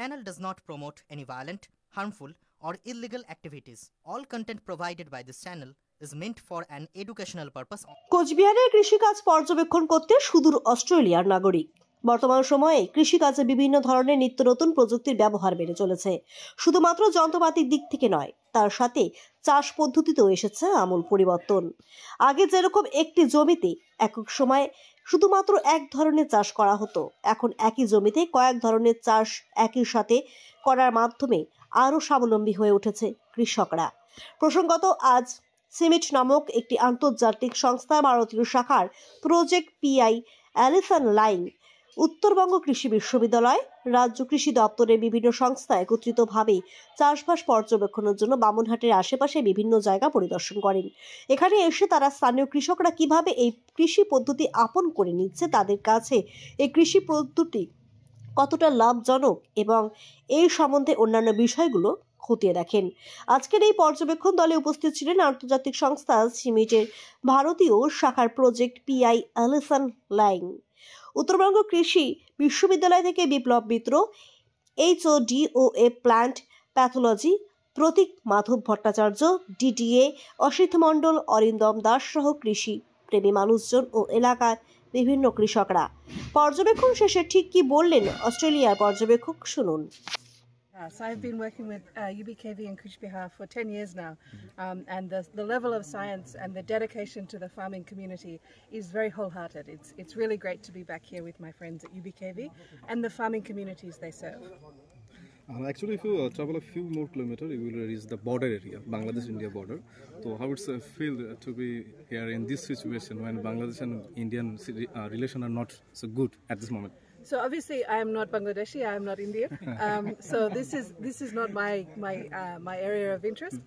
channel does not promote any violent, harmful, or illegal activities. All content provided by this channel is meant for an educational purpose. কোচবিহারের কৃষিকাজ পর্যবেক্ষণ করতে সুদূর অস্ট্রেলিয়ার নাগরিক। বর্তমান সময়ে কৃষিকাজে বিভিন্ন ধরনের নিত্য নতুন প্রযুক্তির ব্যবহার বেড়ে চলেছে। শুধুমাত্র যন্ত্রপাতির দিক থেকে নয়, তার সাথে চাষ পদ্ধতিতেও এসেছে আমূল পরিবর্তন। আগে যেরকম একটি জমিতে একক সময় শুধুমাত্র এক ধরনের চাষ করা হতো, এখন একই জমিতে কয়েক ধরনের চাষ একই সাথে করার মাধ্যমে আরও স্বাবলম্বী হয়ে উঠেছে কৃষকরা। প্রসঙ্গত, আজ সিমিট নামক একটি আন্তর্জাতিক সংস্থার ভারতীয় শাখার project PI Allison Laing, Uttarbanga Krishi Viswavidyalaya, রাজ্য কৃষি দপ্তরের বিভিন্ন সংস্থা একত্রিতভাবে চাষবাস পর্যবেক্ষণের জন্য বামুনহাটের আশেপাশে বিভিন্ন জায়গা পরিদর্শন করেন। এখানে এসে তারা স্থানীয় কৃষকরা কিভাবে এই কৃষি পদ্ধতি আপন করে নিচ্ছে, তাদের কাছে এই কৃষি পদ্ধতি কতটা লাভজনক এবং এই সম্বন্ধে অন্যান্য বিষয়গুলো খতিয়ে দেখেন। আজকের এই পর্যবেক্ষণ দলে উপস্থিত ছিলেন আন্তর্জাতিক সংস্থা সিমিটের ভারতীয় শাখার project PI Allison Laing, Uttarbanga Krishi Viswavidyalaya থেকে Biplab Mitra, HODOA plant pathology, Pratik Madhab Bhattacharya, DDA Asit Mondal, Arindam Das সহ কৃষি প্রেমী মানুষজন ও এলাকার বিভিন্ন কৃষকরা। পর্যবেক্ষণ শেষে ঠিক কি বললেন অস্ট্রেলিয়ার পর্যবেক্ষক, শুনুন। So I've been working with UBKV in Cooch Behar for 10 years now, and the level of science and the dedication to the farming community is very wholehearted. It's really great to be back here with my friends at UBKV and the farming communities they serve. Actually, if you travel a few more kilometers, you will reach the border area, Bangladesh-India border. So how it's feel to be here in this situation when Bangladesh and Indian relation are not so good at this moment? So obviously I am not Bangladeshi, I am not Indian. So this is not my area of interest.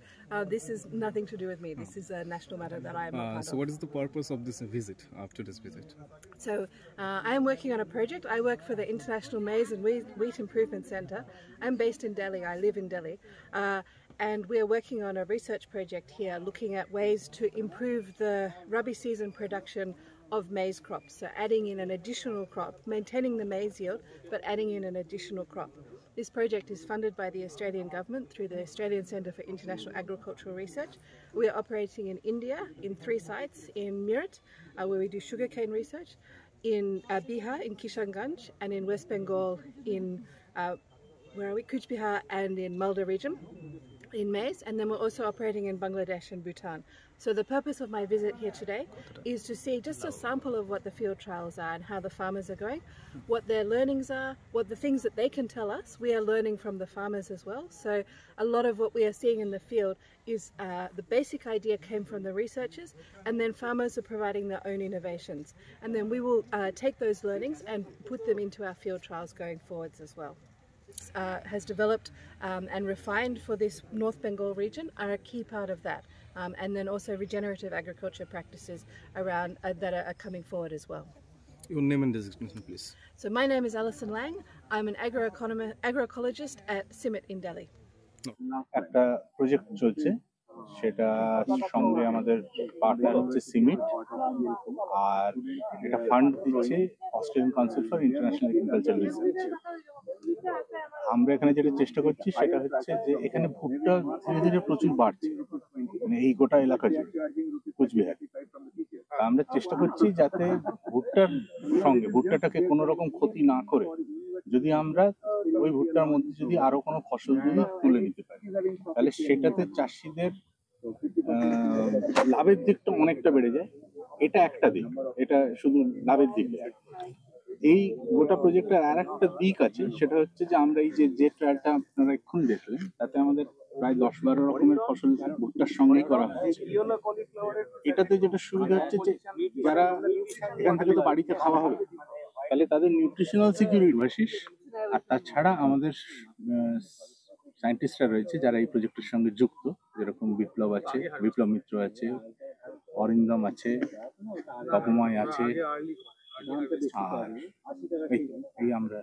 This is nothing to do with me. This is a national matter that I am not part So what is the purpose of this visit, after this visit? So I am working on a project. I work for the International Maize and Wheat Improvement Centre. I'm based in Delhi. I live in Delhi. And we are working on a research project here looking at ways to improve the Rabi season production of maize crops. So adding in an additional crop, maintaining the maize yield, but adding in an additional crop. This project is funded by the Australian government through the Australian Centre for International Agricultural Research. We are operating in India in 3 sites, in Meerut, where we do sugarcane research, in Bihar, in Kishanganj, and in West Bengal, in Cooch Behar, and in Malda region, in maize, and then we're also operating in Bangladesh and Bhutan. So the purpose of my visit here today is to see just a sample of what the field trials are and how the farmers are going, what their learnings are, what the things that they can tell us. We are learning from the farmers as well. So a lot of what we are seeing in the field is the basic idea came from the researchers, and then farmers are providing their own innovations. And then we will take those learnings and put them into our field trials going forwards as well. Has developed and refined for this North Bengal region are a key part of that, and then also regenerative agriculture practices around that are coming forward as well. Your name and designation, please. So my name is Alison Lang. I'm an agroecologist at CIMIT in Delhi. একটা project চলছে, সেটা সঙ্গে আমাদের partner হচ্ছে সিমিট, আর এটা fund দিচ্ছে Australian council for international agriculture research. আমরা এখানে যেটা চেষ্টা করছি সেটা হচ্ছে যে এখানে ভুট্টা ধীরে ধীরে প্রচুর বাড়ছে, মানে এই গোটা এলাকা জুড়ে কুচবিহার। আমরা চেষ্টা করছি যাতে ভুট্টার সঙ্গে ভুট্টাটাকে কোনো রকম ক্ষতি না করে যদি আমরা ওই ভুট্টার মধ্যে যদি আরো কোনো ফসল যদি তুলে নিতে পারি, তাহলে সেটাতে চাষিদের লাভের দিকটা অনেকটা বেড়ে যায়। এটা একটা দিক, এটা শুধু লাভের দিক। এই গোটা প্রজেক্টের আর একটা দিক আছে, সেটা হচ্ছে যে আমরা এই যে ট্রায়ালটা আপনারা এক্ষুনি দেখলেন, তাতে আমাদের প্রায় 10-12 রকমের ফসল ভুট্টার সঙ্গেই করা হচ্ছে। এটাতে যেটা সুবিধা হচ্ছে যে যারা এখান থেকে তো বাড়িতে খাওয়া হবে, তাহলে তাদের নিউট্রিশনাল সিকিউরিটি বেসিস। আর তাছাড়া আমাদের সায়েন্টিস্টরা রয়েছে যারা এই প্রজেক্টের সঙ্গে যুক্ত, যেরকম বিপ্লব আছে, বিপ্লব মিত্র আছে, অরিন্দম আছে, বাবুমাই আছে, আর এই আমরা